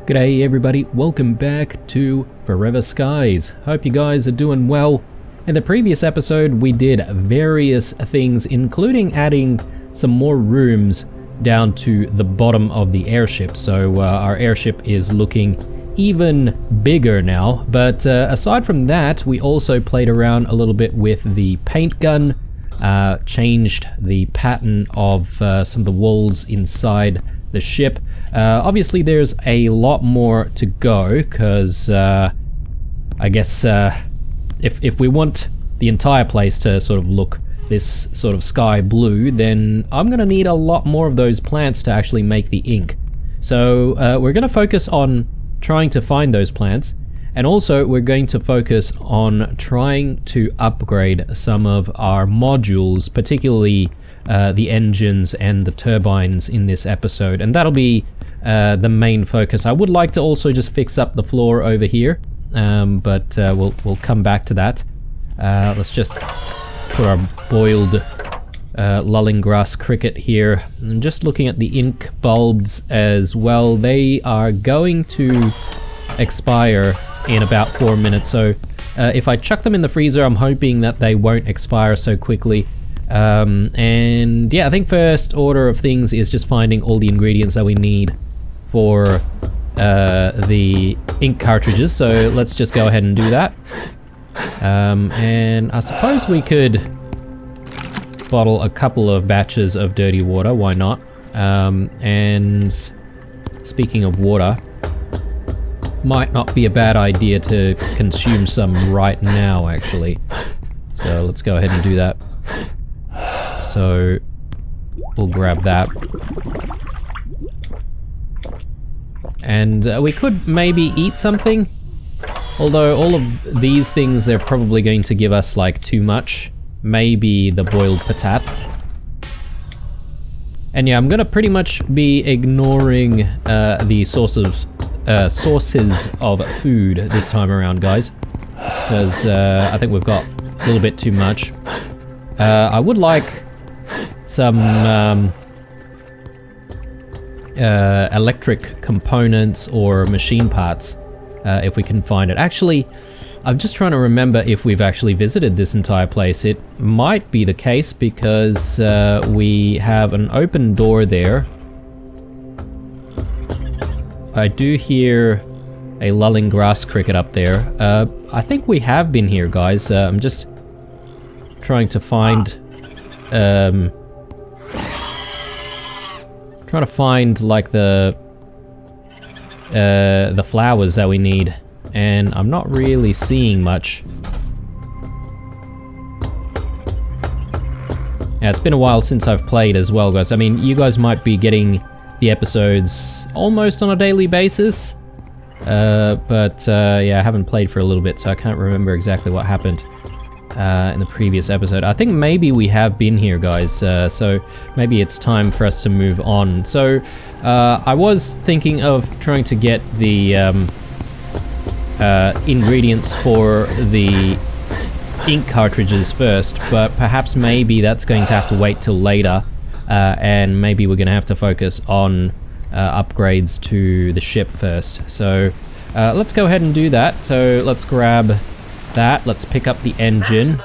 G'day everybody, welcome back to Forever Skies. Hope you guys are doing well. In the previous episode we did various things, including adding some more rooms down to the bottom of the airship. So our airship is looking even bigger now. But aside from that, we also played around a little bit with the paint gun, changed the pattern of some of the walls inside the ship. Obviously there's a lot more to go, because I guess if we want the entire place to sort of look this sort of sky blue, then I'm gonna need a lot more of those plants to actually make the ink. So we're gonna focus on trying to find those plants, and also we're going to focus on trying to upgrade some of our modules, particularly the engines and the turbines in this episode, and that'll be the main focus. I would like to also just fix up the floor over here, but we'll come back to that. Let's just put our boiled lulling grass cricket here. And just looking at the ink bulbs as well, they are going to expire in about 4 minutes, so if I chuck them in the freezer, I'm hoping that they won't expire so quickly. And yeah, I think first order of things is just finding all the ingredients that we need for the ink cartridges, so let's just go ahead and do that. And I suppose we could bottle a couple of batches of dirty water, why not? And speaking of water, might not be a bad idea to consume some right now actually, so let's go ahead and do that. So we'll grab that. And we could maybe eat something, although all of these things are probably going to give us like too much. Maybe the boiled patat. And yeah, I'm gonna pretty much be ignoring the sources of food this time around, guys, because I think we've got a little bit too much. I would like some electric components or machine parts if we can find it. Actually, I'm just trying to remember if we've actually visited this entire place. It might be the case because we have an open door there. I do hear a lulling grass cricket up there. I think we have been here, guys. I'm just trying to find like the flowers that we need, and I'm not really seeing much. Yeah, it's been a while since I've played as well, guys. I mean, you guys might be getting the episodes almost on a daily basis, but yeah, I haven't played for a little bit, so I can't remember exactly what happened in the previous episode. I think maybe we have been here, guys, so maybe it's time for us to move on. So I was thinking of trying to get the ingredients for the ink cartridges first, but perhaps maybe that's going to have to wait till later, and maybe we're going to have to focus on upgrades to the ship first. So let's go ahead and do that. So let's grab that, let's pick up the engine,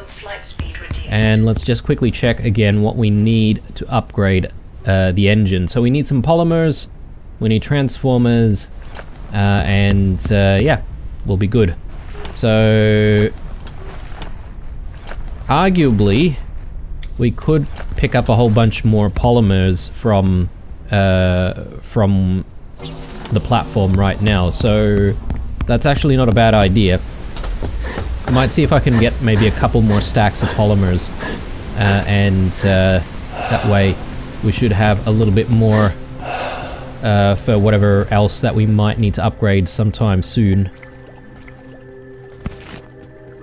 and let's just quickly check again what we need to upgrade the engine. So we need some polymers, we need transformers, and yeah, we'll be good. So arguably we could pick up a whole bunch more polymers from the platform right now, so that's actually not a bad idea. I might see if I can get maybe a couple more stacks of polymers, and that way we should have a little bit more for whatever else that we might need to upgrade sometime soon.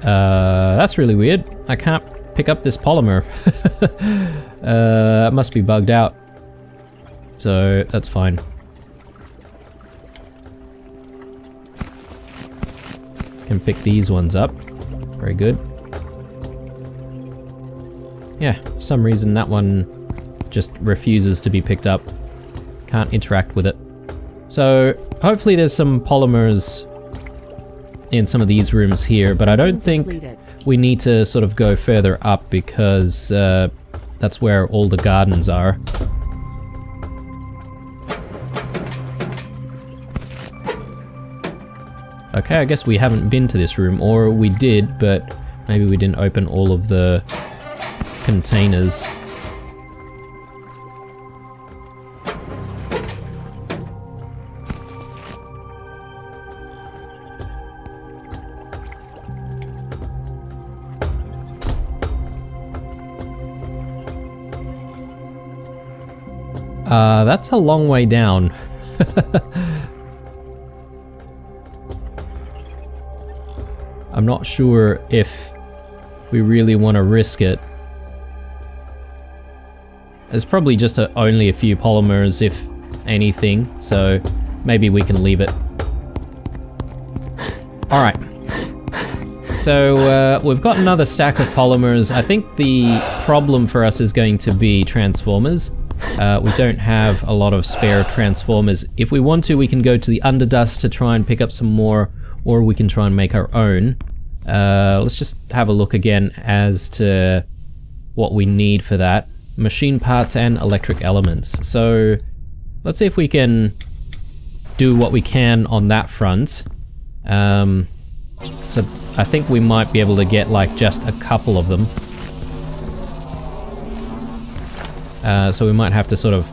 That's really weird. I can't pick up this polymer. It must be bugged out. So that's fine. Can pick these ones up. Very good. Yeah, for some reason that one just refuses to be picked up. Can't interact with it. So hopefully there's some polymers in some of these rooms here, but I don't think we need to sort of go further up because that's where all the gardens are. Okay, I guess we haven't been to this room, or we did, but maybe we didn't open all of the containers. That's a long way down. I'm not sure if we really want to risk it. There's probably just only a few polymers, if anything, so maybe we can leave it. Alright. So we've got another stack of polymers. I think the problem for us is going to be transformers. We don't have a lot of spare transformers. If we want to, we can go to the Underdust to try and pick up some more, or we can try and make our own. Let's just have a look again as to what we need for that. Machine parts and electric elements. So let's see if we can do what we can on that front. So I think we might be able to get like just a couple of them. So we might have to sort of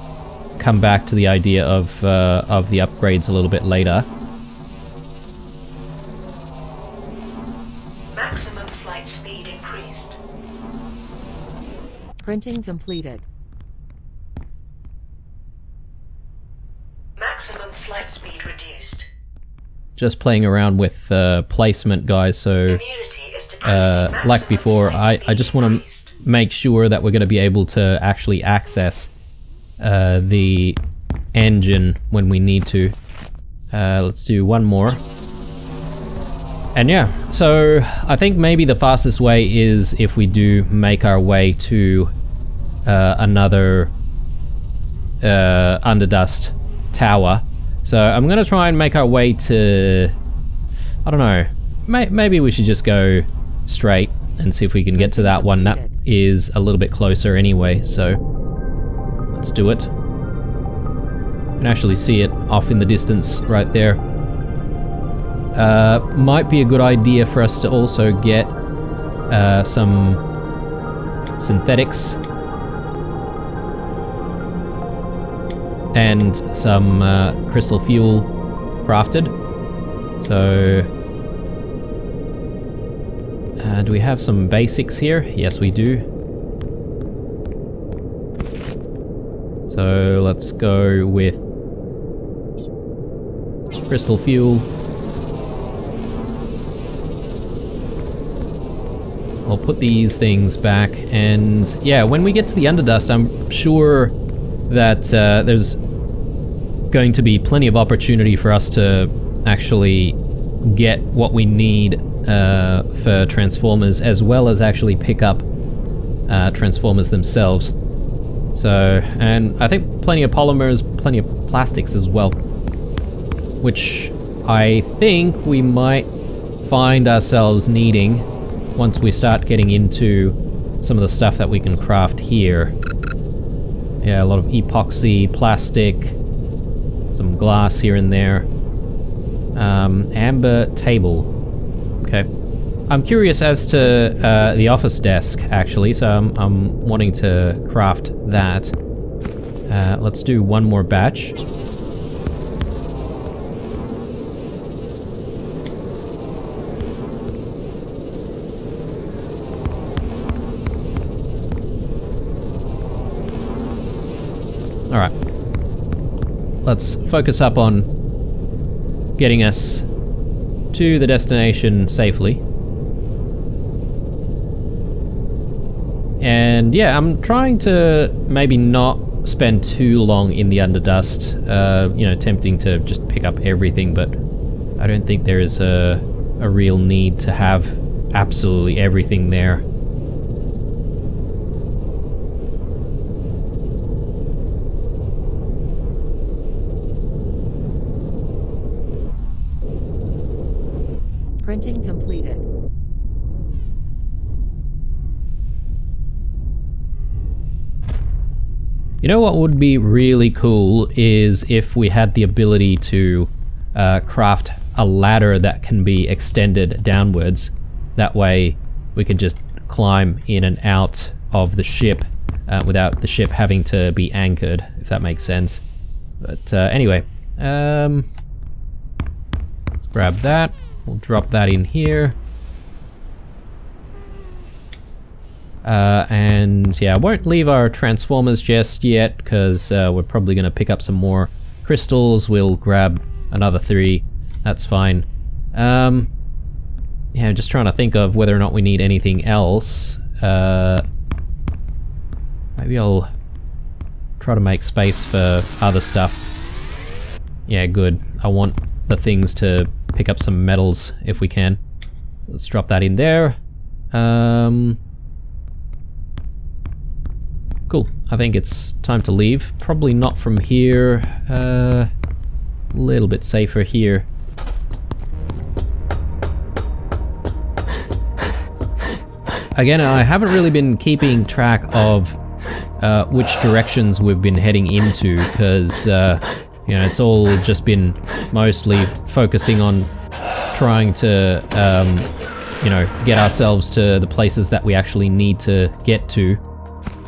come back to the idea of the upgrades a little bit later. Maximum flight speed increased. Printing completed. Maximum flight speed reduced. Just playing around with placement, guys, so Immunity is decreasing. like before, I just want to make sure that we're going to be able to actually access the engine when we need to. Let's do one more. And yeah, so I think maybe the fastest way is if we do make our way to another Underdust tower. So I'm going to try and make our way to, I don't know, maybe we should just go straight and see if we can get to that one. That is a little bit closer anyway, so let's do it. You can actually see it off in the distance right there. Might be a good idea for us to also get some synthetics and some crystal fuel crafted. So do we have some basics here? Yes, we do. So let's go with crystal fuel. I'll put these things back, and yeah, when we get to the Underdust, I'm sure that there's going to be plenty of opportunity for us to actually get what we need for transformers, as well as actually pick up transformers themselves. So, and I think plenty of polymers, plenty of plastics as well, which I think we might find ourselves needing once we start getting into some of the stuff that we can craft here. Yeah, a lot of epoxy, plastic, some glass here and there. Amber table. Okay. I'm curious as to the office desk, actually, so I'm wanting to craft that. Let's do one more batch. Alright. Let's focus up on getting us to the destination safely. And yeah, I'm trying to maybe not spend too long in the Underdust, you know, tempting to just pick up everything, but I don't think there is a real need to have absolutely everything there. Printing completed. You know what would be really cool is if we had the ability to craft a ladder that can be extended downwards. That way we can just climb in and out of the ship without the ship having to be anchored, if that makes sense. But anyway, let's grab that. We'll drop that in here. And yeah, I won't leave our transformers just yet because we're probably going to pick up some more crystals. We'll grab another 3. That's fine. Yeah, just trying to think of whether or not we need anything else. Maybe I'll try to make space for other stuff. Yeah, good. I want the things to pick up some metals if we can. Let's drop that in there. Cool. I think it's time to leave. Probably not from here. A little bit safer here. Again, I haven't really been keeping track of which directions we've been heading into because, you know, it's all just been mostly focusing on trying to, you know, get ourselves to the places that we actually need to get to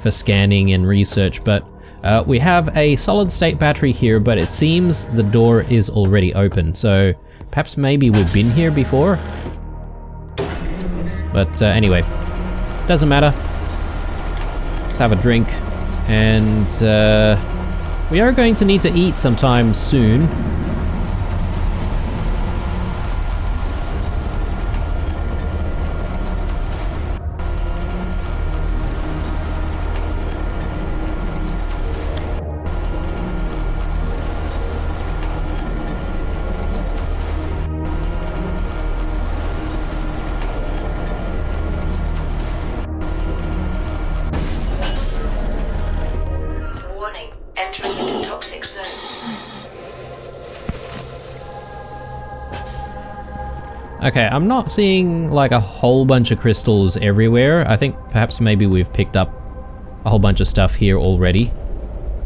for scanning and research. But we have a solid state battery here, but it seems the door is already open. So perhaps maybe we've been here before. But anyway, doesn't matter. Let's have a drink. And we are going to need to eat sometime soon. Okay, I'm not seeing like a whole bunch of crystals everywhere. I think perhaps maybe we've picked up a whole bunch of stuff here already.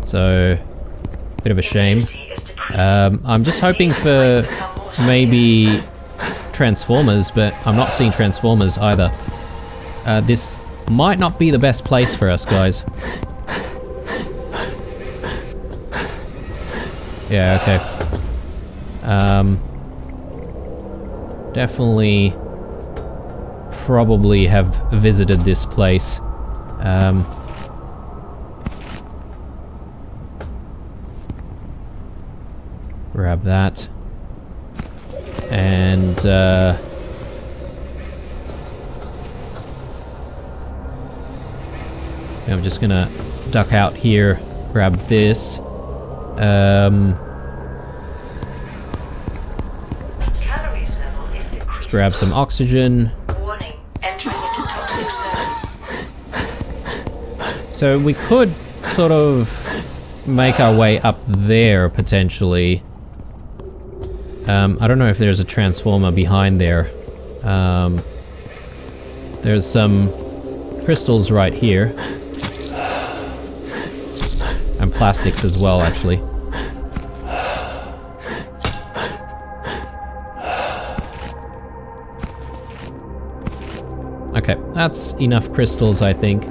So, bit of a shame. I'm just hoping for maybe transformers, but I'm not seeing transformers either. This might not be the best place for us, guys. Yeah, okay. Definitely probably have visited this place. Grab that. And I'm just gonna duck out here, grab this. Grab some oxygen. Warning, entering into toxic zone. So we could sort of make our way up there potentially. I don't know if there's a transformer behind there. There's some crystals right here. And plastics as well, actually. Okay, that's enough crystals, I think.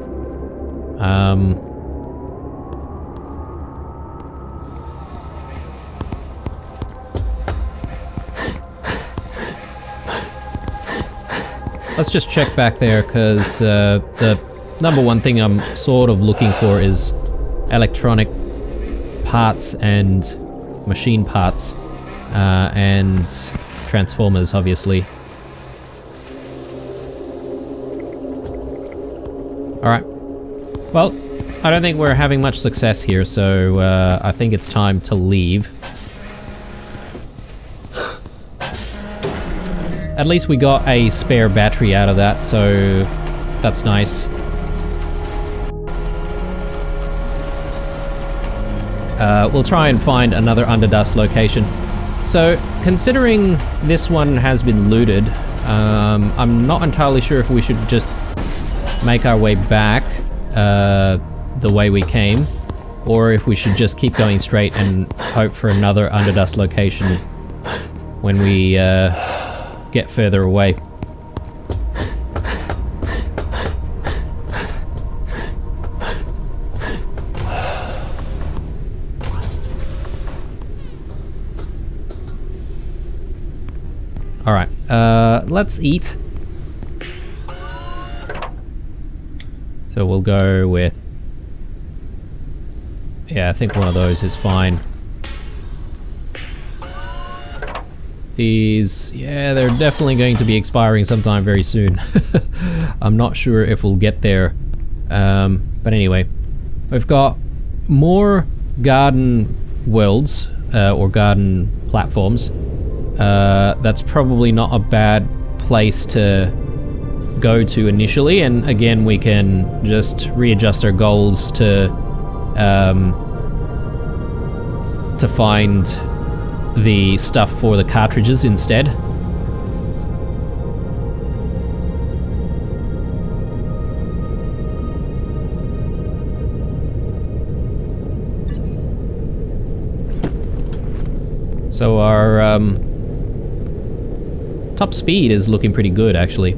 Let's just check back there, because the number one thing I'm sort of looking for is electronic parts and machine parts, and transformers, obviously. Alright. Well, I don't think we're having much success here, so I think it's time to leave. At least we got a spare battery out of that, so that's nice. We'll try and find another Underdust location. So, considering this one has been looted, I'm not entirely sure if we should just make our way back the way we came, or if we should just keep going straight and hope for another Underdust location when we get further away. Alright, let's eat. So we'll go with... yeah, I think one of those is fine. These... yeah, they're definitely going to be expiring sometime very soon. I'm not sure if we'll get there. But anyway, we've got more garden worlds, or garden platforms. That's probably not a bad place to go to initially, and again we can just readjust our goals to find the stuff for the cartridges instead. So our top speed is looking pretty good, actually.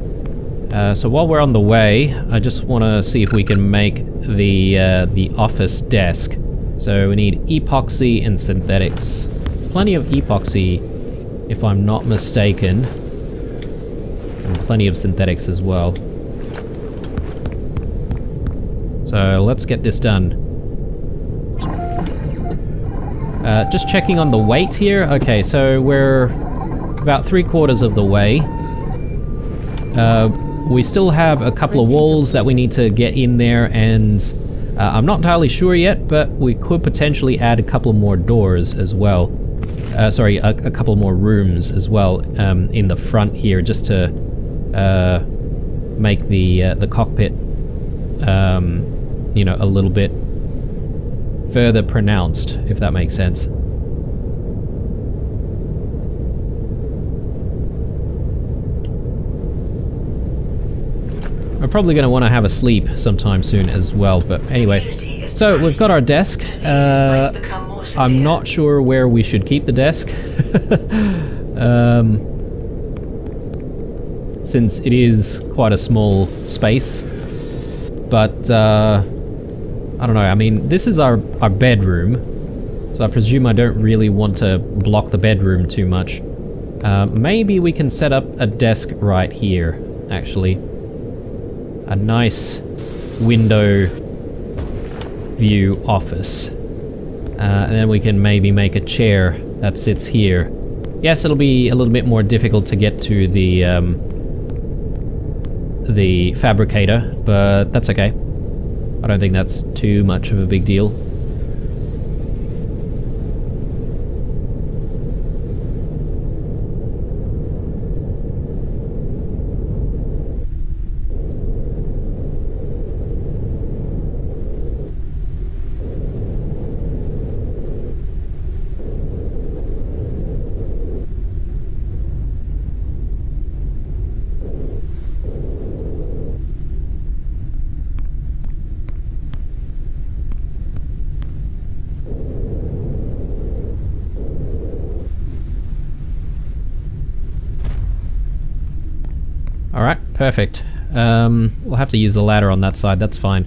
So while we're on the way, I just want to see if we can make the office desk. So we need epoxy and synthetics. Plenty of epoxy, if I'm not mistaken, and plenty of synthetics as well. So let's get this done. Just checking on the weight here. Okay, so we're about 3/4 of the way. We still have a couple of walls that we need to get in there, and I'm not entirely sure yet, but we could potentially add a couple more doors as well. Sorry, a couple more rooms as well in the front here, just to make the cockpit, you know, a little bit further pronounced, if that makes sense. I'm probably going to want to have a sleep sometime soon as well, but anyway. So we've got our desk. I'm not sure where we should keep the desk. Since it is quite a small space. But, I don't know, I mean, this is our bedroom. So I presume I don't really want to block the bedroom too much. Maybe we can set up a desk right here, actually. A nice window view office. And then we can maybe make a chair that sits here. Yes, it'll be a little bit more difficult to get to the fabricator, but that's okay. I don't think that's too much of a big deal. Alright, perfect. We'll have to use the ladder on that side, that's fine.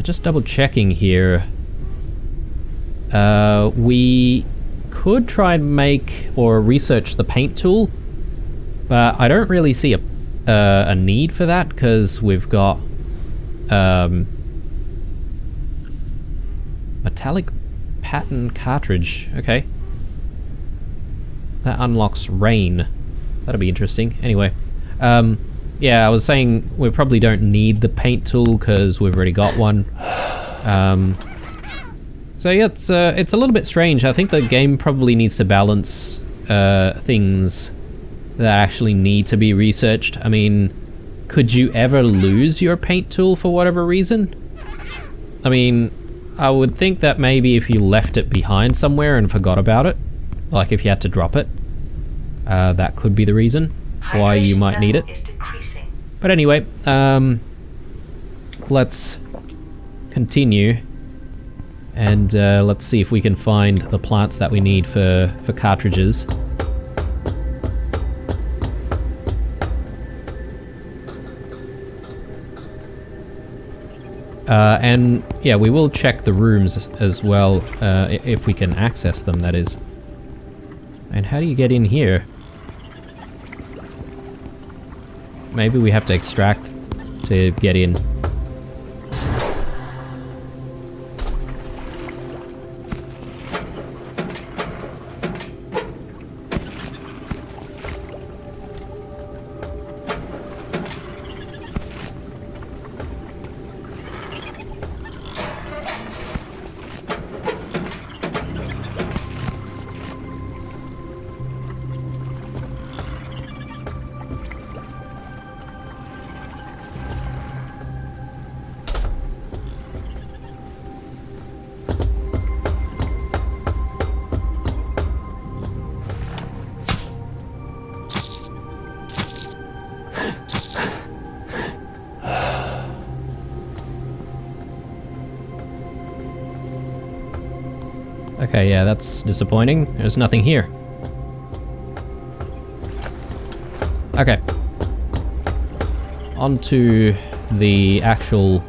Just double checking here. We could try and make or research the paint tool, but I don't really see a need for that, because we've got metallic pattern cartridge. Okay. That unlocks rain. That'll be interesting. Anyway. Yeah, I was saying we probably don't need the paint tool because we've already got one. So yeah, it's a little bit strange. I think the game probably needs to balance things that actually need to be researched. I mean, could you ever lose your paint tool for whatever reason? I mean, I would think that maybe if you left it behind somewhere and forgot about it, like if you had to drop it, that could be the reason. why you Hydration might need level it. is decreasing. But anyway, let's continue. And let's see if we can find the plants that we need for cartridges. And yeah, we will check the rooms as well, if we can access them, that is. And how do you get in here? Maybe we have to extract to get in. Okay, yeah, that's disappointing. There's nothing here. Okay. On to the actual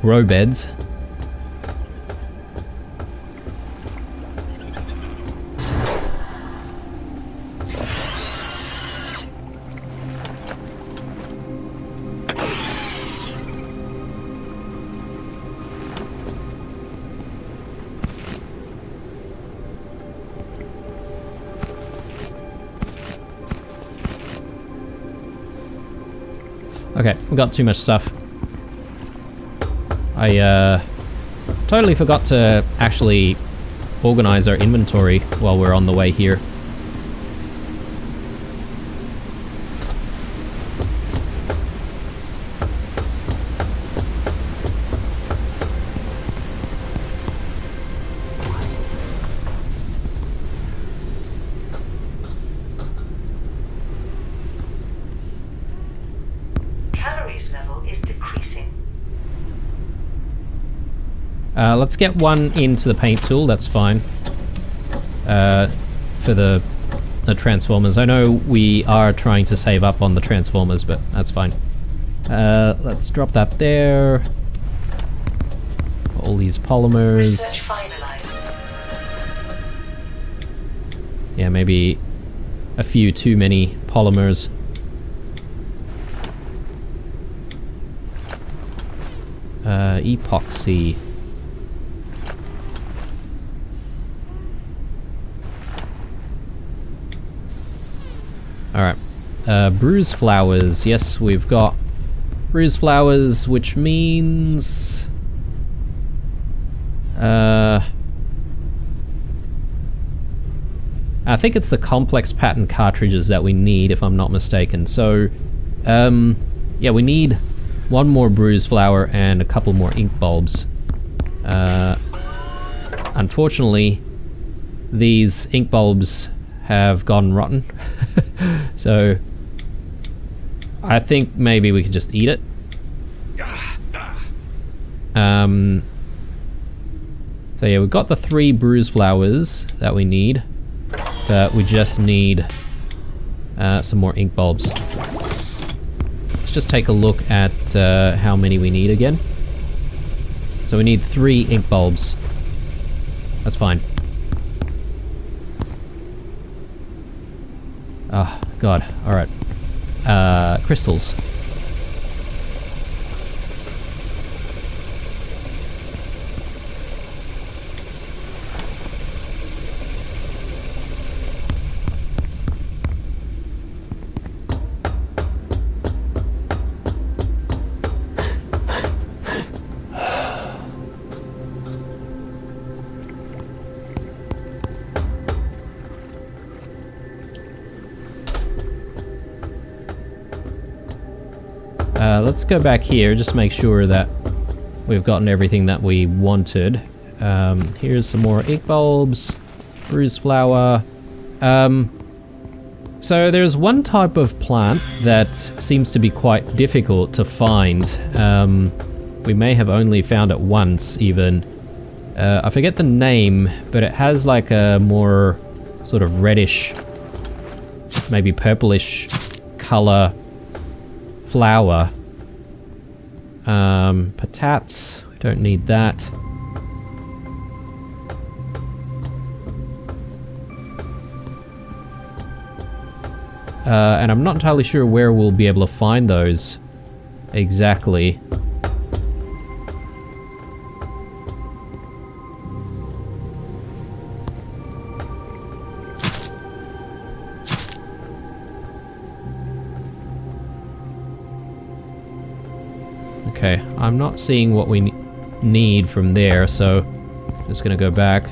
grow beds. Okay, we got too much stuff. I totally forgot to actually organize our inventory while we're on the way here. Level is decreasing. Let's get one into the paint tool, that's fine. For the transformers. I know we are trying to save up on the transformers, but that's fine. Let's drop that there. All these polymers. Research finalized. Yeah, maybe a few too many polymers. Epoxy. Alright. Bruise flowers. Yes, we've got bruise flowers, which means... I think it's the complex pattern cartridges that we need, if I'm not mistaken. So, yeah, we need one more bruise flower and a couple more ink bulbs. Unfortunately, these ink bulbs have gone rotten. So, I think maybe we could just eat it. So yeah, we've got the 3 bruise flowers that we need. But we just need some more ink bulbs. Let's just take a look at how many we need again. So we need 3 ink bulbs. That's fine. Oh, God. Alright. Crystals. Let's go back here, just make sure that we've gotten everything that we wanted. Here's some more ink bulbs, bruise flower. So there's one type of plant that seems to be quite difficult to find. We may have only found it once even. I forget the name, but it has like a more sort of reddish, maybe purplish color flower. Patats, we don't need that. And I'm not entirely sure where we'll be able to find those exactly. Okay, I'm not seeing what we need from there, so just gonna go back.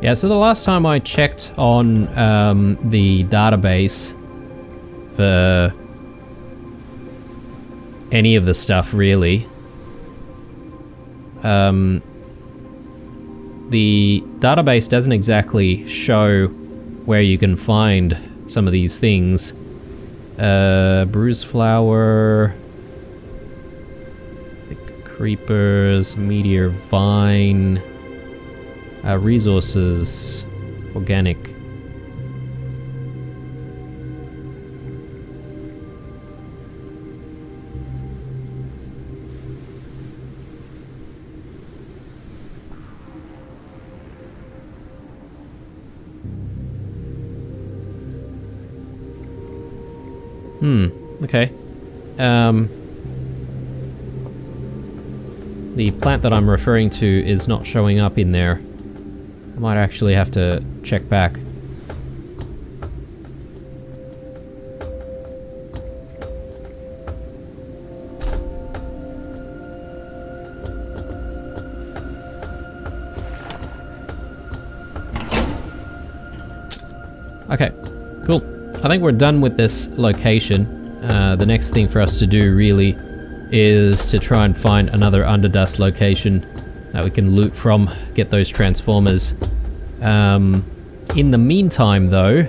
Yeah, so the last time I checked on the database for any of the stuff, really, the database doesn't exactly show where you can find some of these things. Bruise flower, creepers, meteor vine... resources, organic. Okay. The plant that I'm referring to is not showing up in there. I might actually have to check back. Okay, cool. I think we're done with this location. The next thing for us to do really is to try and find another Underdust location that we can loot from, get those transformers. In the meantime though,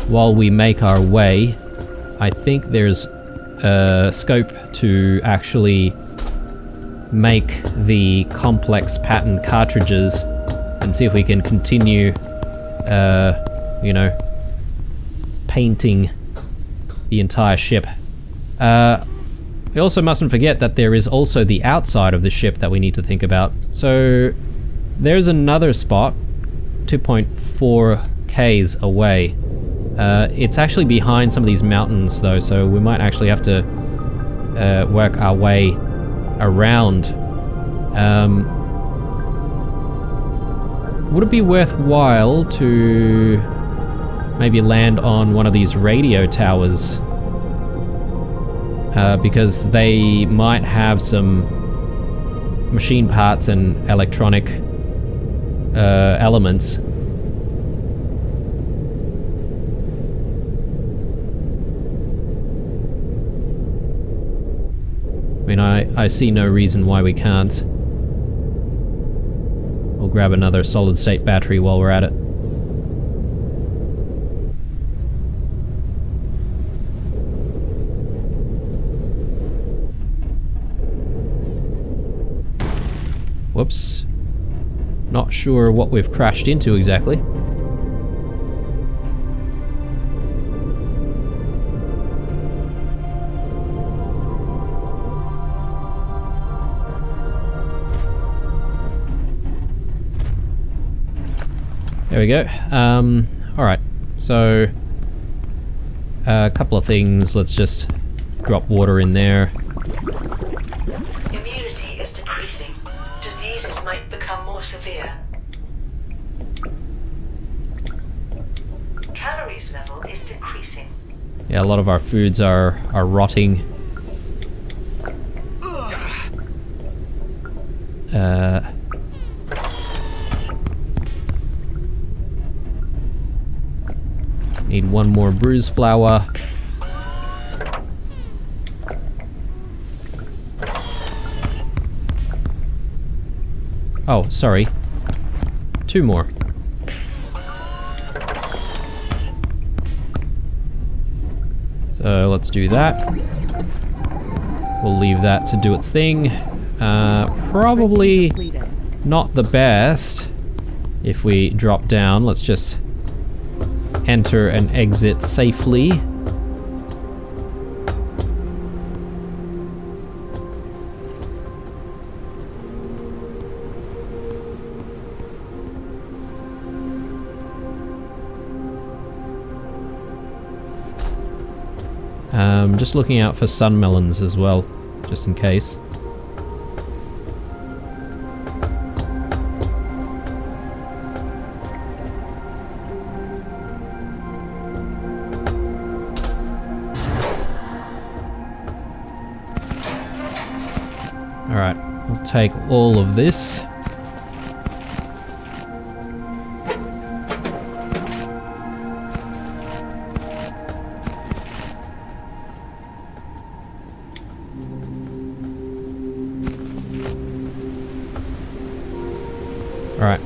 while we make our way, I think there's scope to actually make the complex pattern cartridges and see if we can continue, you know, painting the entire ship. We also mustn't forget that there is also the outside of the ship that we need to think about. So there's another spot 2.4 k's away. It's actually behind some of these mountains though, so we might actually have to work our way around. Would it be worthwhile to maybe land on one of these radio towers? Because they might have some machine parts and electronic elements. I mean, I see no reason why we can't. We'll grab another solid-state battery while we're at it. Whoops. Not sure what we've crashed into exactly. There we go. Alright, so a couple of things. Let's just drop water in there. Immunity is decreasing. Diseases might become more severe. Calories level is decreasing. Yeah, a lot of our foods are rotting. Need one more bruise flour. Oh, sorry. 2 more. So let's do that. We'll leave that to do its thing. Probably not the best if we drop down. Let's just enter and exit safely. Just looking out for sun melons as well, just in case. Alright, we'll take all of this. Alright.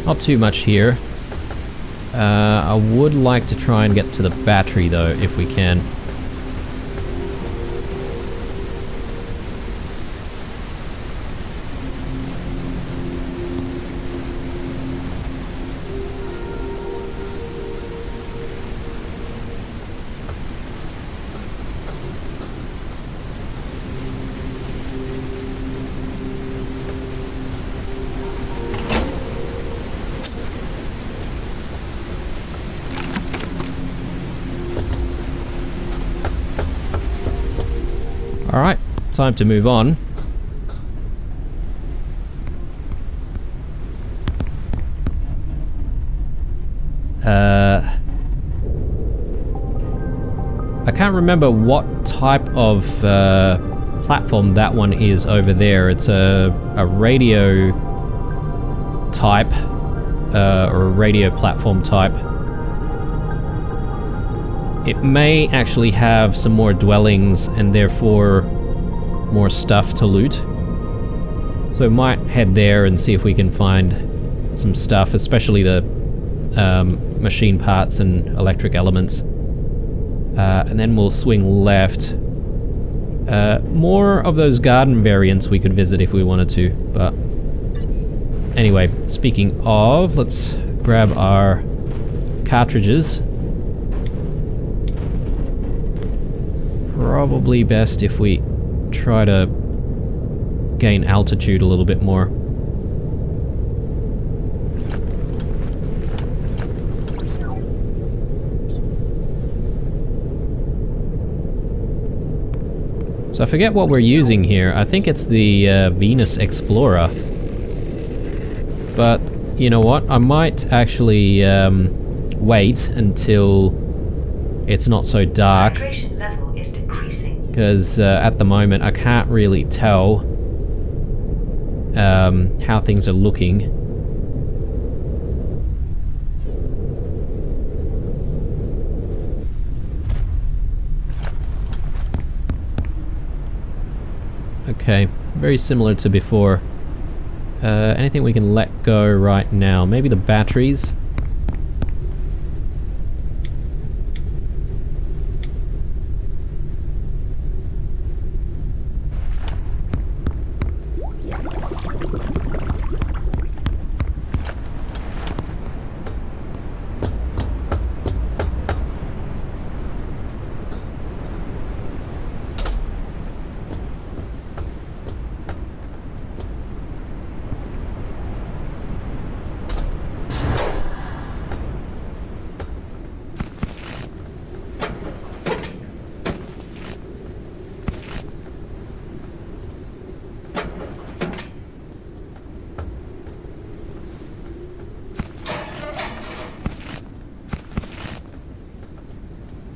Not too much here. I would like to try and get to the battery though, if we can. Alright, time to move on. I can't remember what type of platform that one is over there. It's a radio type, or a radio platform type. It may actually have some more dwellings and therefore more stuff to loot. So we might head there and see if we can find some stuff, especially the machine parts and electric elements. And then we'll swing left. More of those garden variants we could visit if we wanted to, but anyway, speaking of, let's grab our cartridges. Probably best if we try to gain altitude a little bit more. So I forget what we're using here. I think it's the Venus Explorer. But you know what? I might actually wait until it's not so dark. Hydration level is decreasing. Because at the moment I can't really tell how things are looking. Okay, very similar to before. Anything we can let go right now? Maybe the batteries?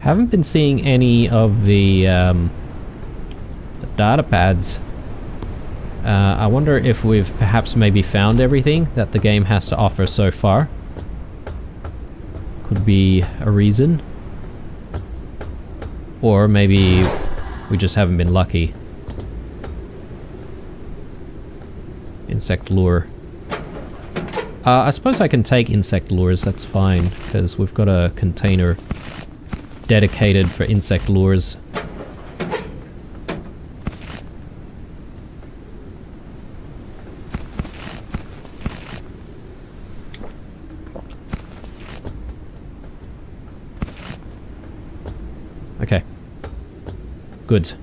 Haven't been seeing any of the data pads. I wonder if we've perhaps maybe found everything that the game has to offer so far. Could be a reason. Or maybe we just haven't been lucky. Insect lure. I suppose I can take insect lures, that's fine, because we've got a container dedicated for insect lures. Okay. Good.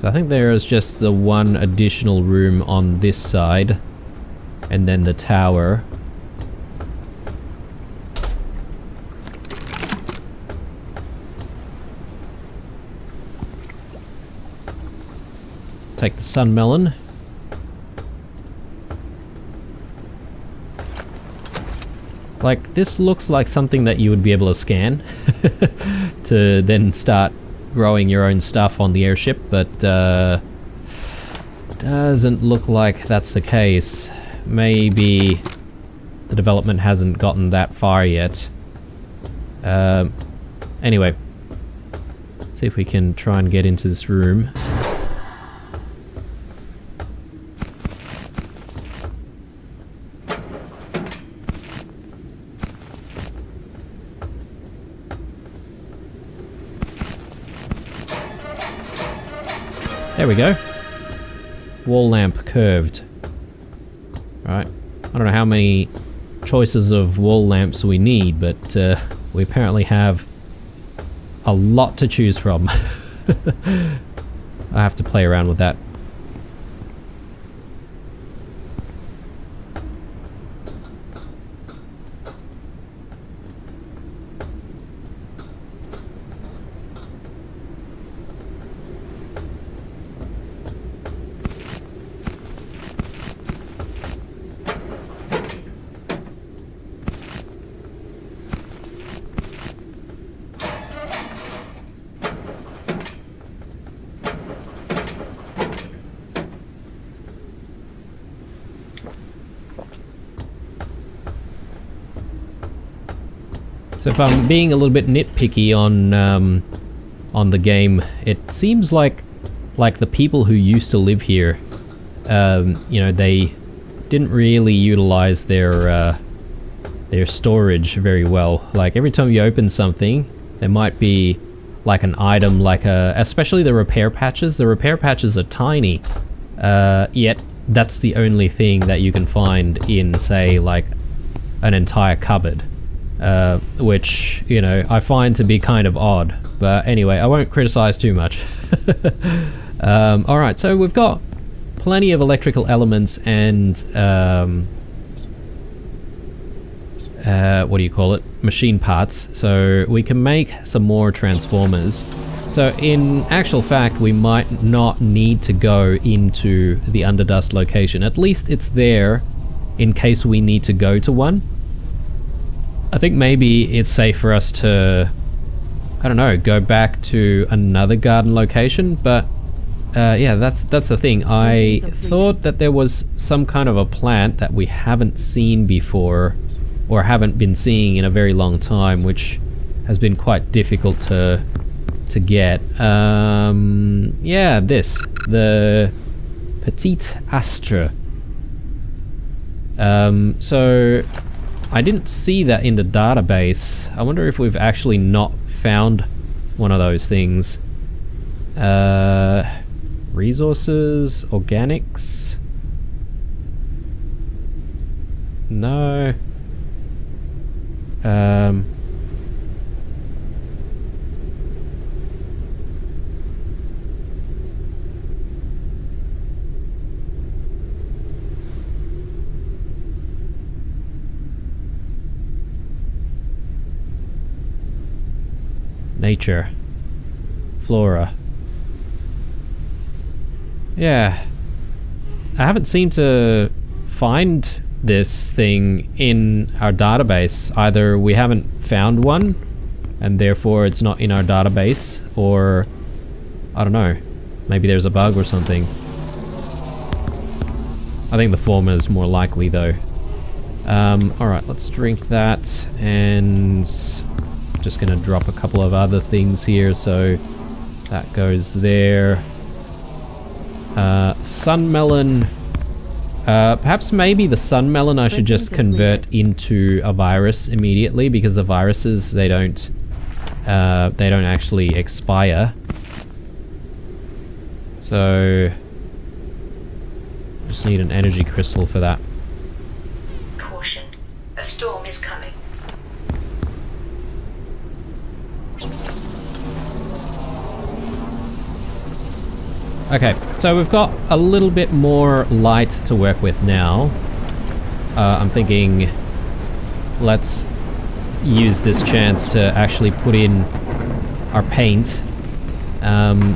I think there is just the one additional room on this side, and then the tower. Take the sun melon. Like, this looks like something that you would be able to scan to then start growing your own stuff on the airship, but doesn't look like that's the case. Maybe the development hasn't gotten that far yet. Anyway, let's see if we can try and get into this room. There we go. Wall lamp curved. Alright. I don't know how many choices of wall lamps we need, but we apparently have a lot to choose from. I have to play around with that. So if I'm being a little bit nitpicky on the game, it seems like the people who used to live here, you know, they didn't really utilize their storage very well. Like, every time you open something, there might be like an item, like especially the repair patches. The repair patches are tiny, yet that's the only thing that you can find in, say, like an entire cupboard. Which, you know, I find to be kind of odd. But anyway, I won't criticize too much. Alright, so we've got plenty of electrical elements and, what do you call it? Machine parts. So we can make some more transformers. So in actual fact, we might not need to go into the Underdust location. At least it's there in case we need to go to one. I think maybe it's safe for us to, I don't know, go back to another garden location, but yeah, that's the thing. I thought that there was some kind of a plant that we haven't seen before, or haven't been seeing in a very long time, which has been quite difficult to get. Yeah, the Petite Astra. So I didn't see that in the database. I wonder if we've actually not found one of those things. Resources, organics. No. Nature. Flora. Yeah. I haven't seemed to find this thing in our database. Either we haven't found one and therefore it's not in our database, or I don't know, maybe there's a bug or something. I think the former is more likely though. Alright, let's drink that, and just gonna drop a couple of other things here, so that goes there. Sunmelon. Perhaps maybe the sunmelon I should just convert into a virus immediately, because the viruses, they don't actually expire. So just need an energy crystal for that. Caution. A storm is coming. Okay, so we've got a little bit more light to work with now. I'm thinking let's use this chance to actually put in our paint. I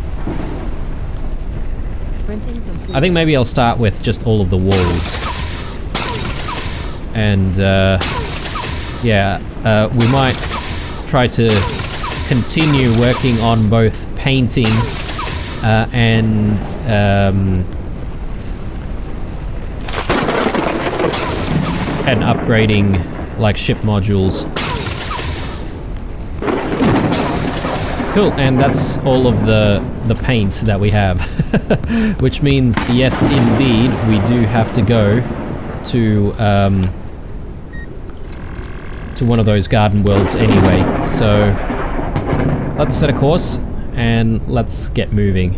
think maybe I'll start with just all of the walls. And we might try to continue working on both painting and upgrading like ship modules. Cool, and that's all of the paint that we have. Which means, yes indeed, we do have to go to one of those garden worlds anyway. So let's set a course and let's get moving.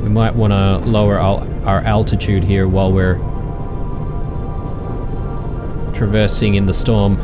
We might want to lower our altitude here while we're traversing in the storm.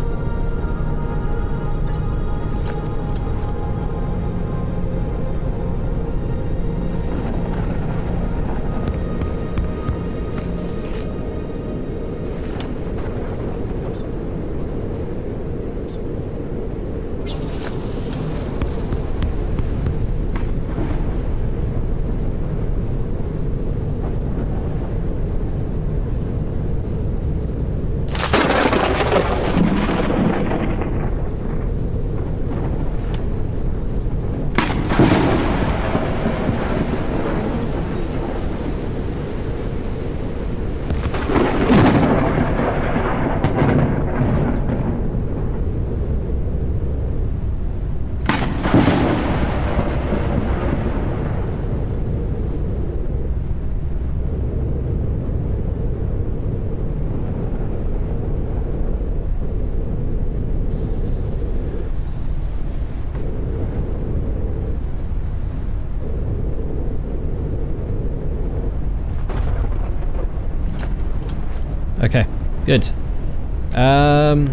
Okay, good. Yeah,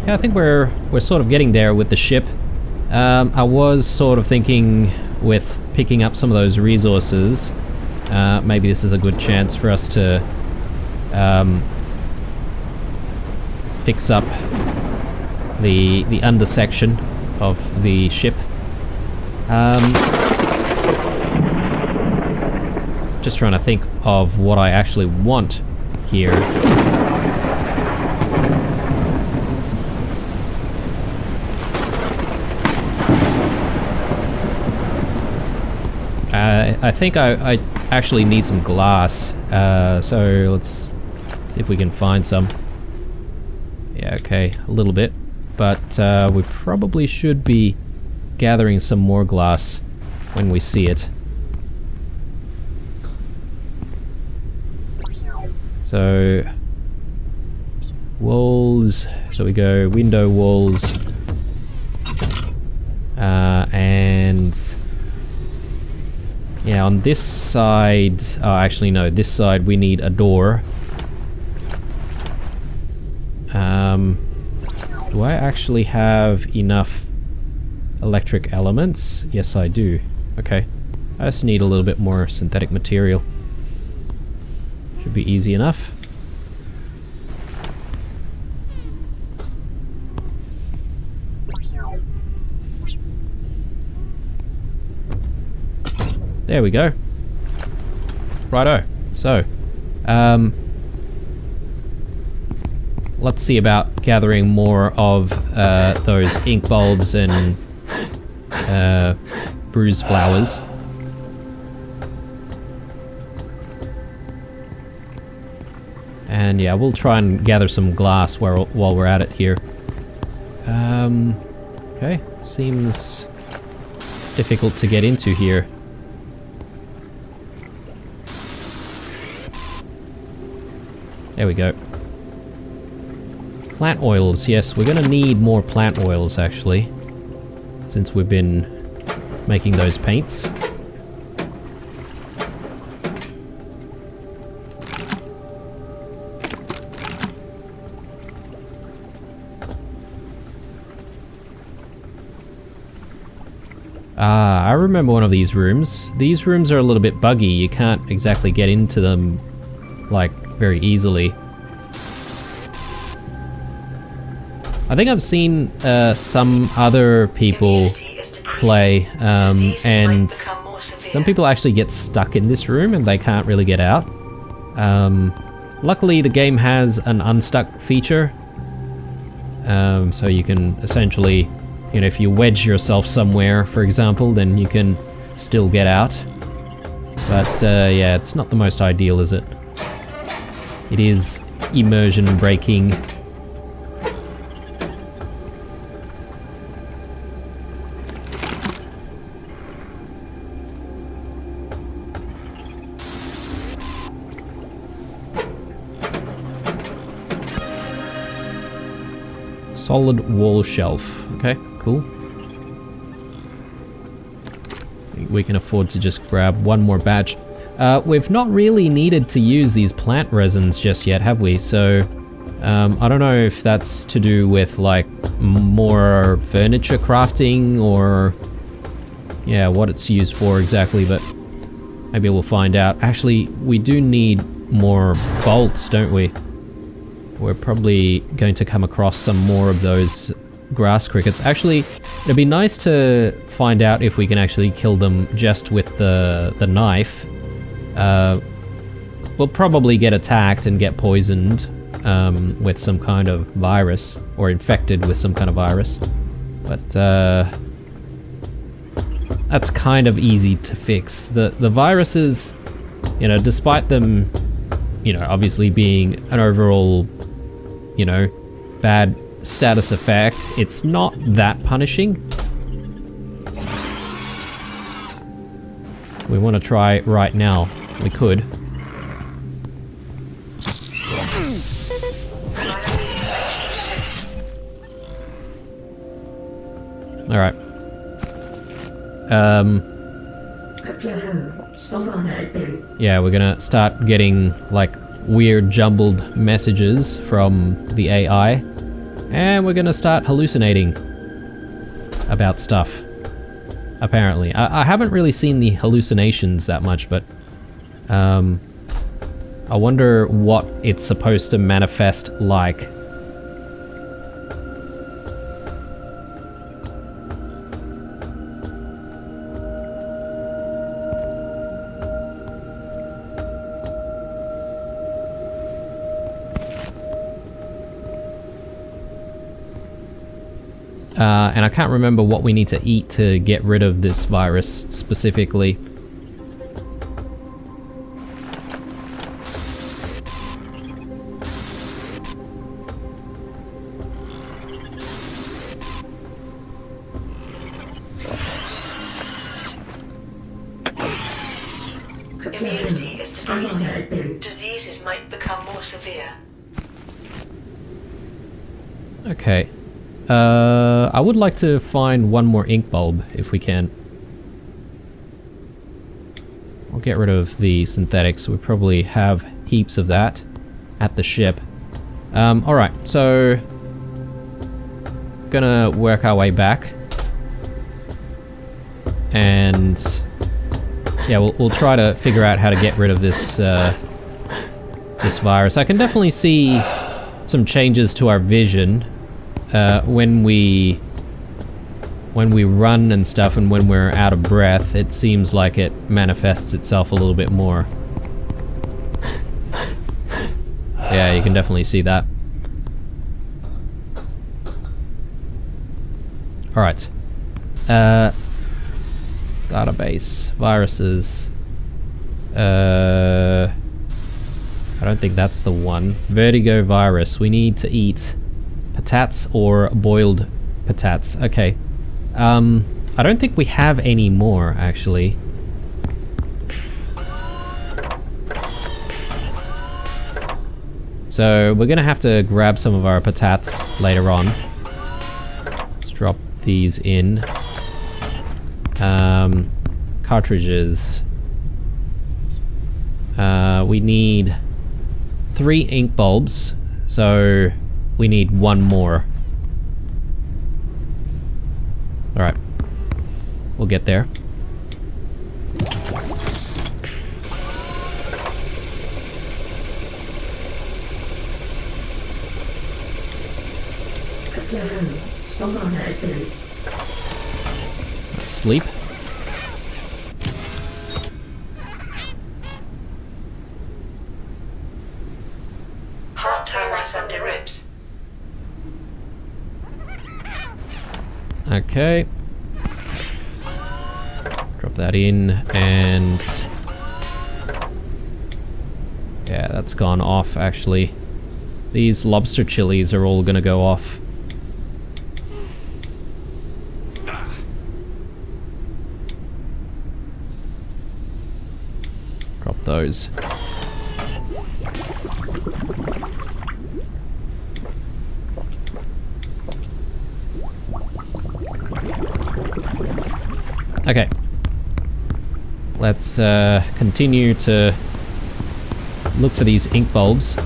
I think we're sort of getting there with the ship. I was sort of thinking with picking up some of those resources, maybe this is a good chance for us to fix up the undersection of the ship. Just trying to think of what I actually want here. I think I actually need some glass, so let's see if we can find some. Yeah, okay, a little bit, but we probably should be gathering some more glass when we see it. So, walls, so we go window walls, and yeah, on this side, oh actually no, this side we need a door. Do I actually have enough electric elements? Yes I do. Okay, I just need a little bit more synthetic material. Should be easy enough. There we go. Righto. So, let's see about gathering more of those ink bulbs and bruise flowers. And yeah, we'll try and gather some glass while we're at it here. Okay, seems difficult to get into here. There we go. Plant oils, yes, we're gonna need more plant oils actually, since we've been making those paints. Ah, I remember one of these rooms. These rooms are a little bit buggy. You can't exactly get into them, like, very easily. I think I've seen some other people play, and some people actually get stuck in this room and they can't really get out. Luckily, the game has an unstuck feature, so you can essentially, you know, if you wedge yourself somewhere, for example, then you can still get out. But yeah, it's not the most ideal, is it? It is immersion breaking. Solid wall shelf. Okay, cool. We can afford to just grab one more batch. We've not really needed to use these plant resins just yet, have we? So, I don't know if that's to do with, like, more furniture crafting or, yeah, what it's used for exactly, but maybe we'll find out. Actually, we do need more bolts, don't we? We're probably going to come across some more of those grass crickets. Actually, it'd be nice to find out if we can actually kill them just with the knife. We'll probably get attacked and get poisoned with some kind of virus, or infected with some kind of virus. But that's kind of easy to fix. The viruses, you know, despite them, you know, obviously being an overall, you know, bad status effect, it's not that punishing. We want to try right now. We could. Alright. Yeah, we're gonna start getting, like, weird jumbled messages from the AI, and we're gonna start hallucinating about stuff, apparently. I haven't really seen the hallucinations that much, but I wonder what it's supposed to manifest like. And I can't remember what we need to eat to get rid of this virus specifically. Immunity is decreasing. Diseases might become more severe. Okay. I would like to find one more ink bulb, if we can. I'll get rid of the synthetics. We probably have heaps of that at the ship. Alright, so gonna work our way back. And yeah, we'll try to figure out how to get rid of this this virus. I can definitely see some changes to our vision when we when we run and stuff and when we're out of breath, it seems like it manifests itself a little bit more. Yeah, you can definitely see that. Alright. Database. Viruses. I don't think that's the one. Vertigo virus. We need to eat patates or boiled patates. Okay. I don't think we have any more, actually. So we're gonna have to grab some of our patates later on. Let's drop these in. Cartridges. We need 3 ink bulbs, so we need 1 more. Alright. We'll get there. Let's sleep. Hot towers under ribs. Okay. Drop that in, and yeah, that's gone off actually. These lobster chilies are all gonna go off. Drop those. Okay. Let's continue to look for these ink bulbs.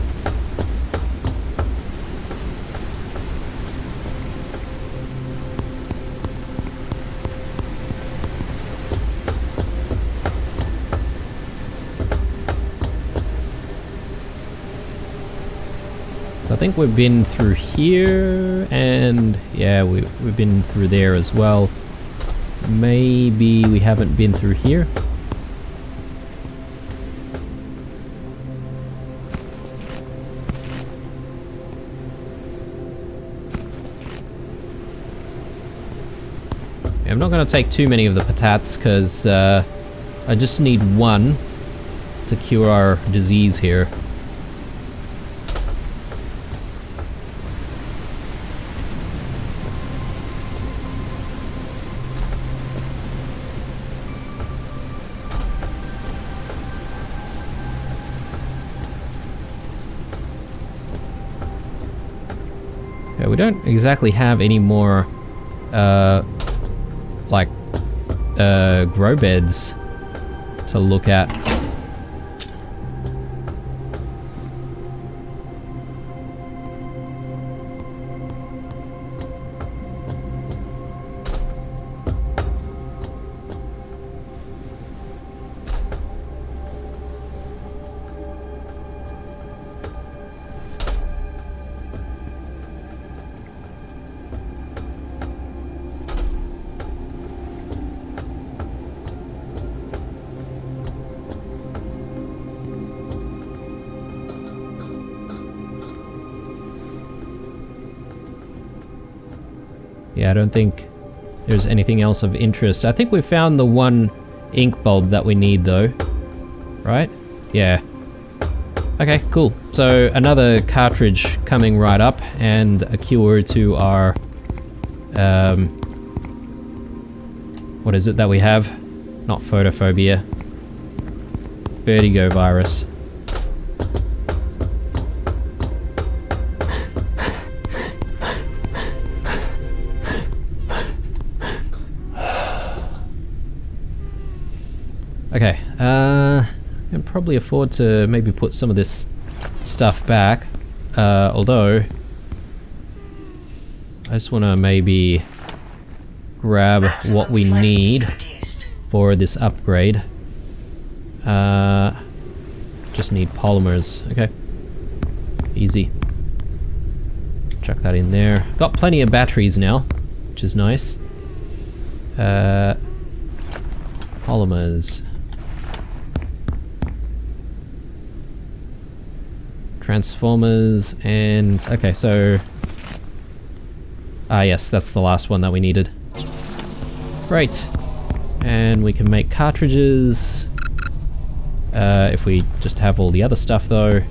I think we've been through here, and yeah, we've been through there as well. Maybe we haven't been through here. I'm not going to take too many of the patates because I just need 1 to cure our disease here. Okay, we don't exactly have any more grow beds to look at. Yeah, I don't think there's anything else of interest. I think we found the 1 ink bulb that we need though. Right? Yeah. Okay, cool. So another cartridge coming right up, and a cure to our... what is it that we have? Not photophobia. Vertigo virus. Okay, can probably afford to maybe put some of this stuff back, although I just want to maybe grab what we need for this upgrade. Just need polymers. Okay, easy. Chuck that in there. Got plenty of batteries now, which is nice. Polymers. Transformers and... okay, so... ah, yes, that's the last one that we needed. Great. And we can make cartridges. If we just have all the other stuff, though.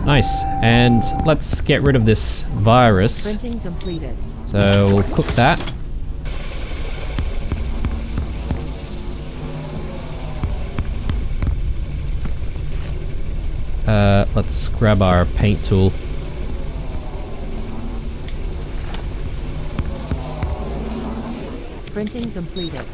Nice, and let's get rid of this virus. Printing completed. So we'll cook that. Let's grab our paint tool. Printing completed.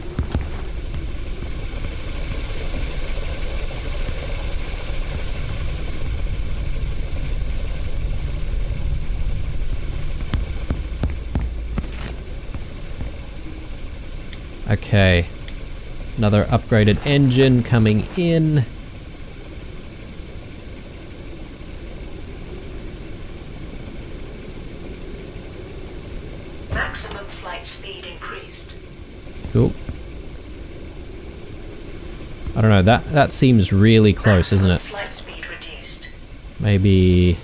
Okay, another upgraded engine coming in. Maximum flight speed increased. Cool. I don't know, that seems really close, isn't it? Flight speed reduced. Maybe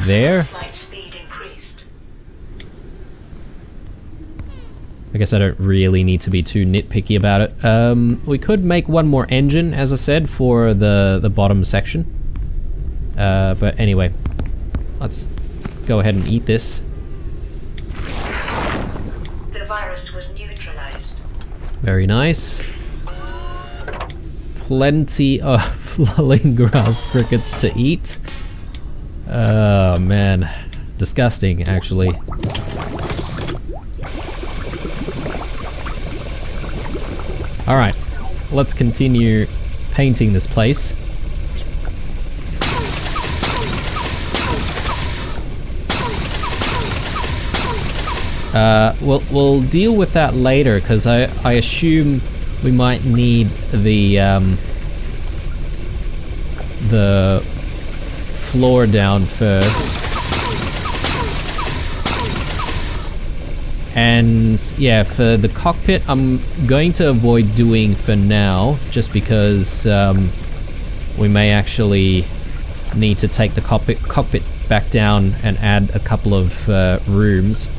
there? Flight speed increased. I guess I don't really need to be too nitpicky about it. We could make one more engine, as I said, for the bottom section. But anyway, let's go ahead and eat this. The virus was neutralized. Very nice. Plenty of flowing grass crickets to eat. Oh man, disgusting actually. Alright, let's continue painting this place. We'll deal with that later, because I assume we might need the floor down first. And yeah, for the cockpit, I'm going to avoid doing for now, just because we may actually need to take the cockpit back down and add a couple of rooms.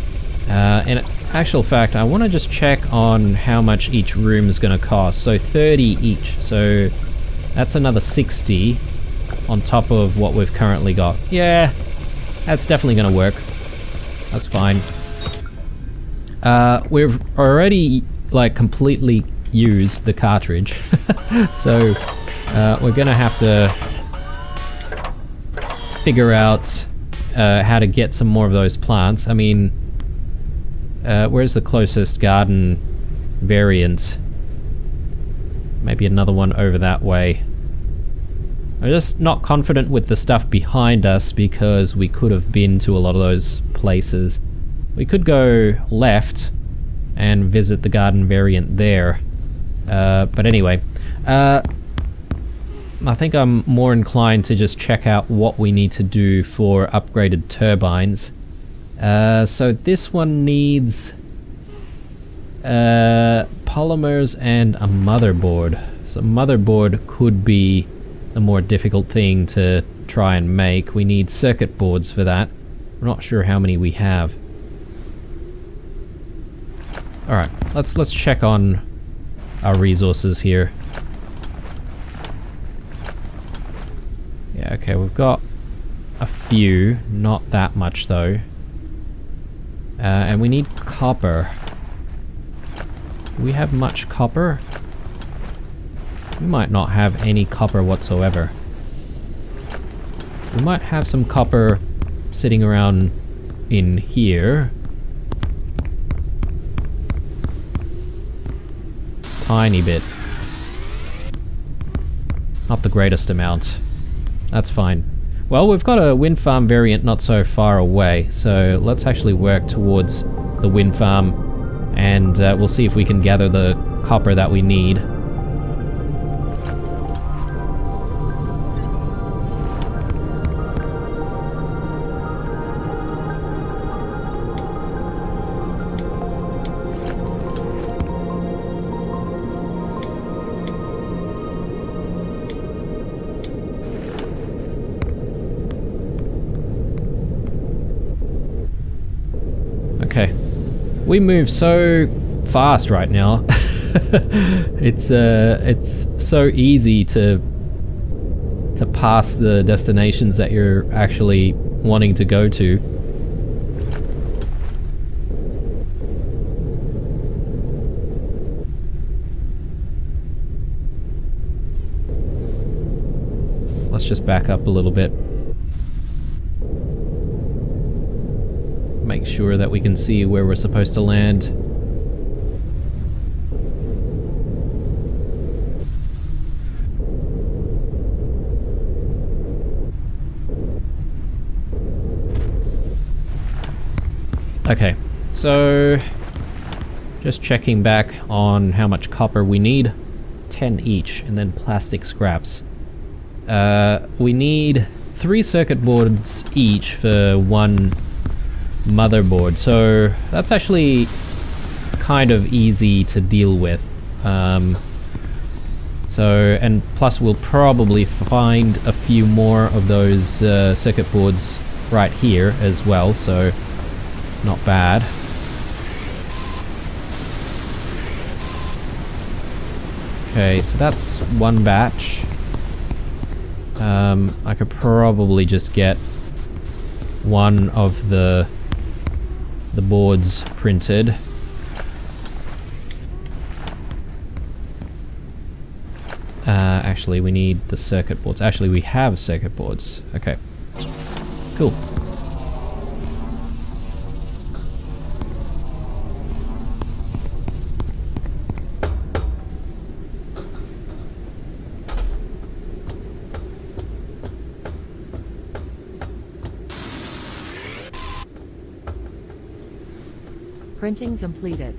In actual fact, I want to just check on how much each room is going to cost. So 30 each, so that's another 60 on top of what we've currently got. Yeah, that's definitely going to work. That's fine. We've already like completely used the cartridge, so we're gonna have to figure out how to get some more of those plants. I mean, where's the closest garden variant? Maybe another one over that way. I'm just not confident with the stuff behind us because we could have been to a lot of those places. We could go left and visit the garden variant there. But anyway, I think I'm more inclined to just check out what we need to do for upgraded turbines. So this one needs polymers and a motherboard. So motherboard could be the more difficult thing to try and make. We need circuit boards for that. I'm not sure how many we have. Alright, let's check on our resources here. Yeah, okay, we've got a few, not that much though. And we need copper. Do we have much copper? We might not have any copper whatsoever. We might have some copper sitting around in here. Tiny bit. Not the greatest amount. That's fine. Well, we've got a wind farm variant not so far away, so let's actually work towards the wind farm, and we'll see if we can gather the copper that we need. Okay, we move so fast right now. It's so easy to pass the destinations that you're actually wanting to go to. Let's just back up a little bit. Make sure that we can see where we're supposed to land. Okay, so just checking back on how much copper we need. 10 each, and then plastic scraps. We need 3 circuit boards each for 1 motherboard, so that's actually kind of easy to deal with. And plus we'll probably find a few more of those circuit boards right here as well, so it's not bad. Okay, so that's 1 batch. I could probably just get 1 of the boards printed. Actually, we need the circuit boards. Actually, we have circuit boards. Okay, cool. Printing completed.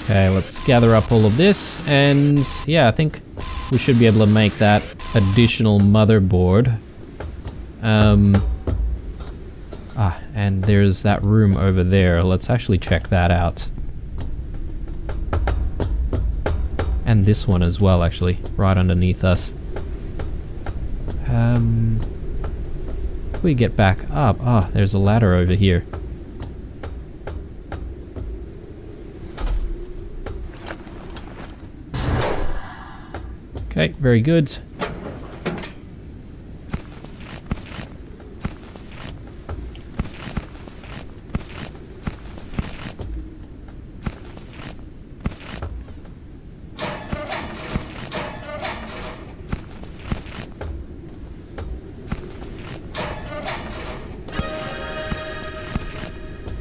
Okay, let's gather up all of this, and yeah, I think we should be able to make that additional motherboard. And there's that room over there. Let's actually check that out. And this one as well, actually, right underneath us. If we get back up, there's a ladder over here. Okay, very good.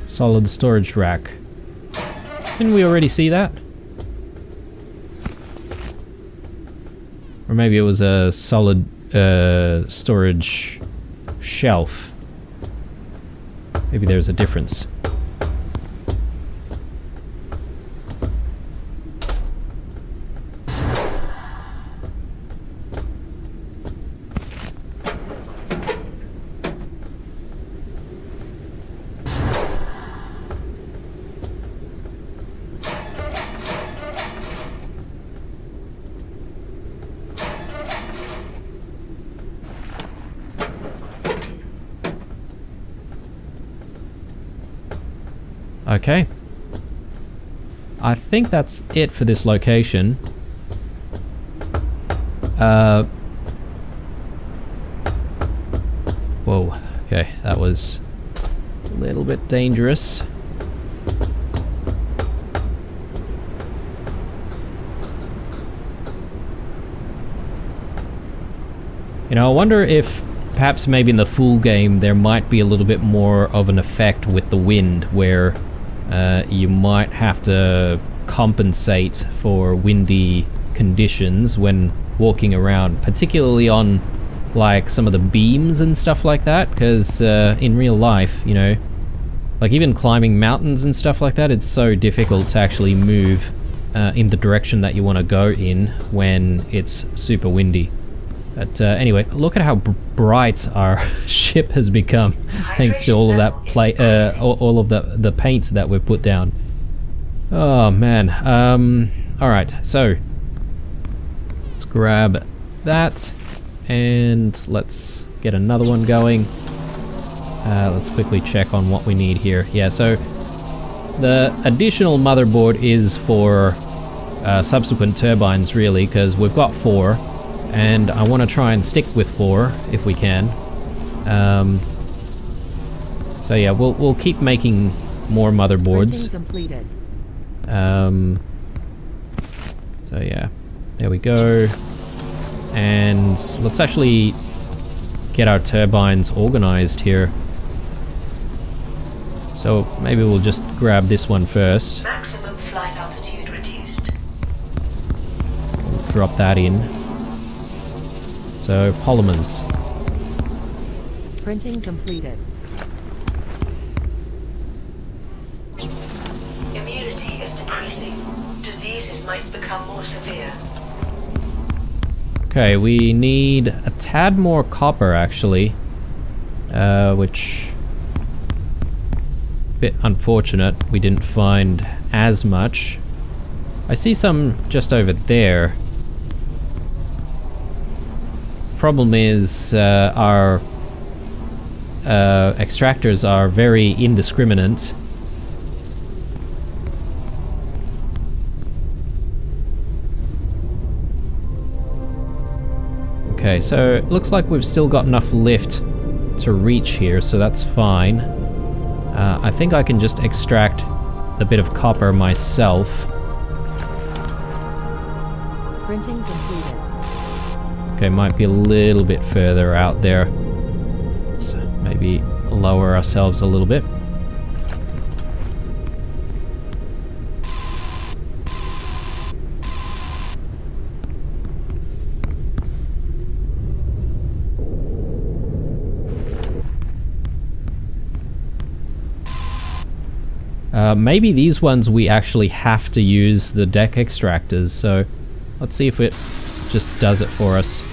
Solid storage rack. Didn't we already see that? Or maybe it was a solid storage shelf. Maybe there's a difference. Okay. I think that's it for this location. Whoa, okay, that was a little bit dangerous. You know, I wonder if perhaps maybe in the full game there might be a little bit more of an effect with the wind where you might have to compensate for windy conditions when walking around, particularly on like some of the beams and stuff like that, because in real life, you know, like even climbing mountains and stuff like that, it's so difficult to actually move in the direction that you want to go in when it's super windy. But anyway, look at how bright our ship has become thanks to all of that all of the paint that we've put down. Oh man. Alright, so let's grab that and let's get another one going. Let's quickly check on what we need here. Yeah, so the additional motherboard is for subsequent turbines really, because we've got 4. And I want to try and stick with 4 if we can. So yeah, we'll keep making more motherboards. Completed. So yeah, there we go. And let's actually get our turbines organized here. So maybe we'll just grab this one first. Maximum flight altitude reduced. We'll drop that in. So, polymers. Printing completed. Immunity is decreasing. Diseases might become more severe. Okay, we need a tad more copper actually, which bit unfortunate we didn't find as much. I see some just over there. Problem is our extractors are very indiscriminate. Okay, so it looks like we've still got enough lift to reach here, so that's fine. I think I can just extract a bit of copper myself. Printing completed. Okay, might be a little bit further out there. Let's maybe lower ourselves a little bit. Maybe these ones we actually have to use the deck extractors, so let's see if it just does it for us.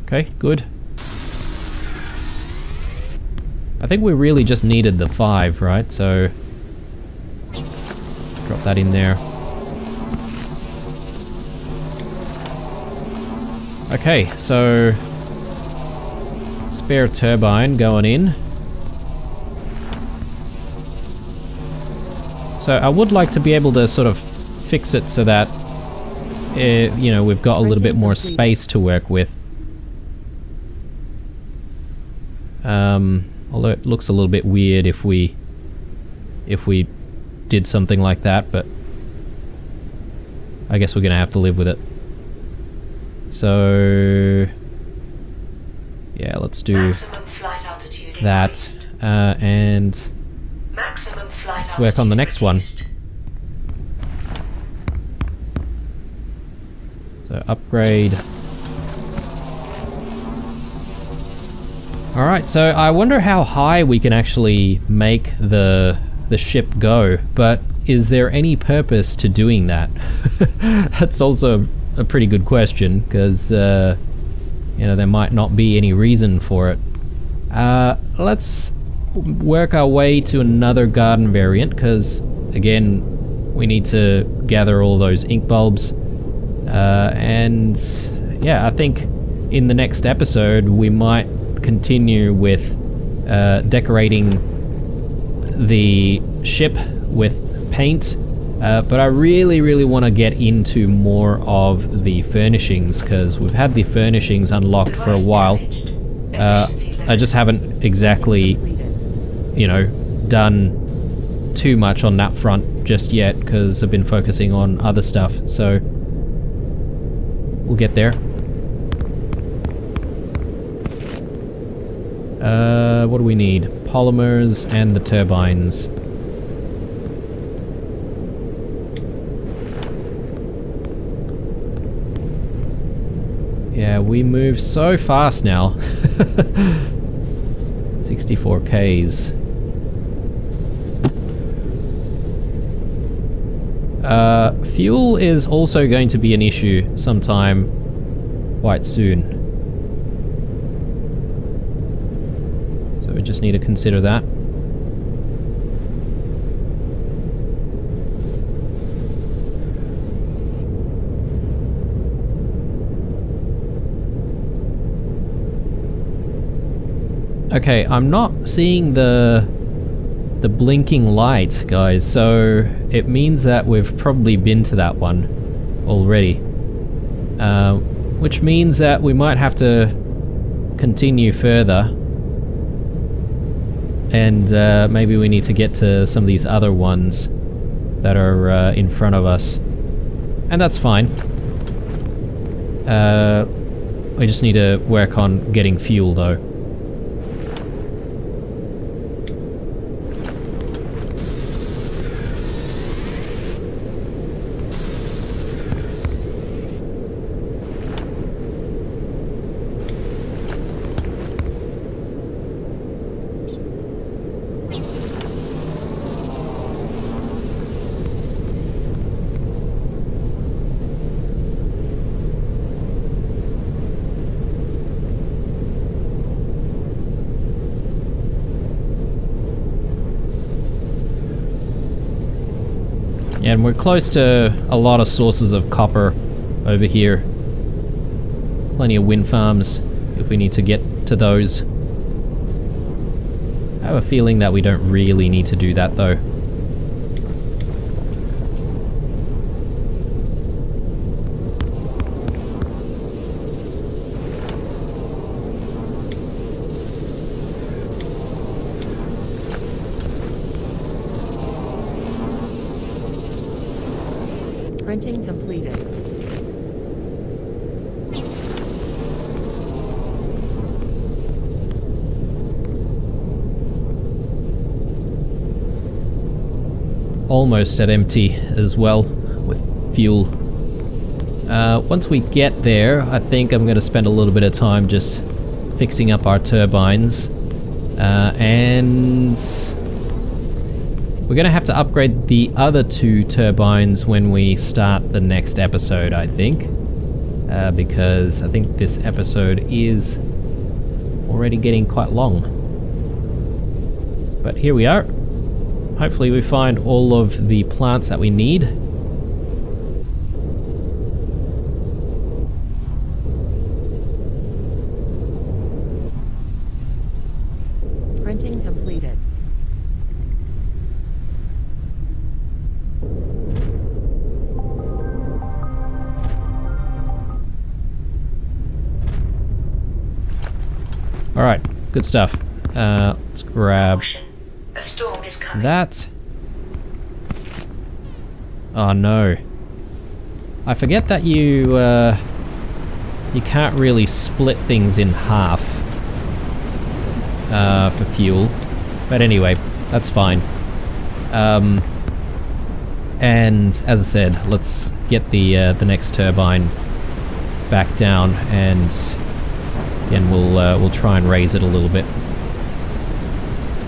Okay, good. I think we really just needed the 5, right? So drop that in there. Okay, so spare turbine going in. So I would like to be able to sort of fix it so that you know, we've got a little bit more space to work with. Although it looks a little bit weird if we did something like that, but I guess we're gonna have to live with it. So yeah, let's do that, and let's work on the next one. So upgrade. Alright, so I wonder how high we can actually make the ship go, but is there any purpose to doing that? That's also a pretty good question, because you know, there might not be any reason for it. Let's work our way to another garden variant, because again, we need to gather all those ink bulbs. And yeah, I think in the next episode we might continue with decorating the ship with paint, But I really want to get into more of the furnishings, because we've had the furnishings unlocked for a while. I just haven't exactly, you know, done too much on that front just yet, because I've been focusing on other stuff, so we'll get there. What do we need? Polymers and the turbines. Yeah, we move so fast now. 64 Ks. Fuel is also going to be an issue sometime quite soon. So we just need to consider that. Okay, I'm not seeing the blinking light, guys, so it means that we've probably been to that one already. Which means that we might have to continue further. And maybe we need to get to some of these other ones that are in front of us. And that's fine. We just need to work on getting fuel, though. And we're close to a lot of sources of copper over here. Plenty of wind farms if we need to get to those. I have a feeling that we don't really need to do that though. Printing completed. Almost at empty as well with fuel. Once we get there, I think I'm going to spend a little bit of time just fixing up our turbines. And we're going to have to upgrade the other 2 turbines when we start the next episode, I think. Because I think this episode is already getting quite long. But here we are. Hopefully we find all of the plants that we need. Printing completed. Alright, good stuff. Let's grab A storm is coming. that. Oh no. I forget that you can't really split things in half for fuel. But anyway, that's fine. And as I said, let's get the next turbine back down, and then we'll try and raise it a little bit.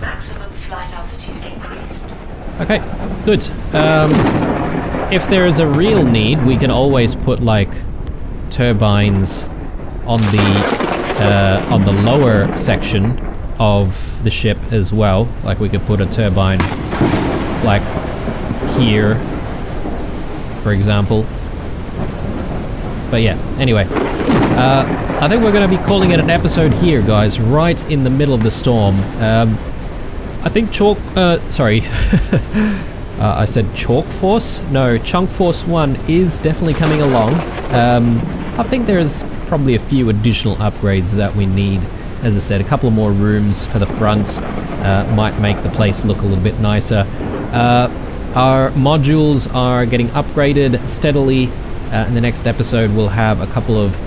Maximum flight altitude increased. Okay, good. If there is a real need, we can always put like turbines on the lower section of the ship as well. Like we could put a turbine like here, for example. But yeah, anyway. I think we're going to be calling it an episode here, guys, right in the middle of the storm. I think I said Chalk Force? No, Chunk Force 1 is definitely coming along. I think there's probably a few additional upgrades that we need. As I said, a couple of more rooms for the front might make the place look a little bit nicer. Our modules are getting upgraded steadily. In the next episode we'll have a couple of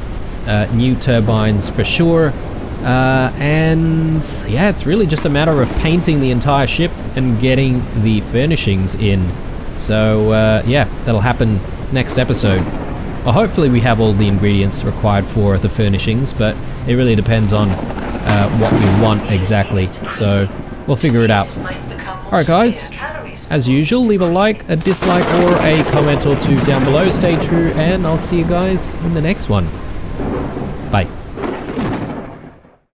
new turbines for sure. And yeah, it's really just a matter of painting the entire ship and getting the furnishings in. So yeah, that'll happen next episode. Well, hopefully we have all the ingredients required for the furnishings, but it really depends on what we want exactly. So we'll figure it out. Alright guys, as usual, leave a like, a dislike, or a comment or two down below. Stay true, and I'll see you guys in the next one.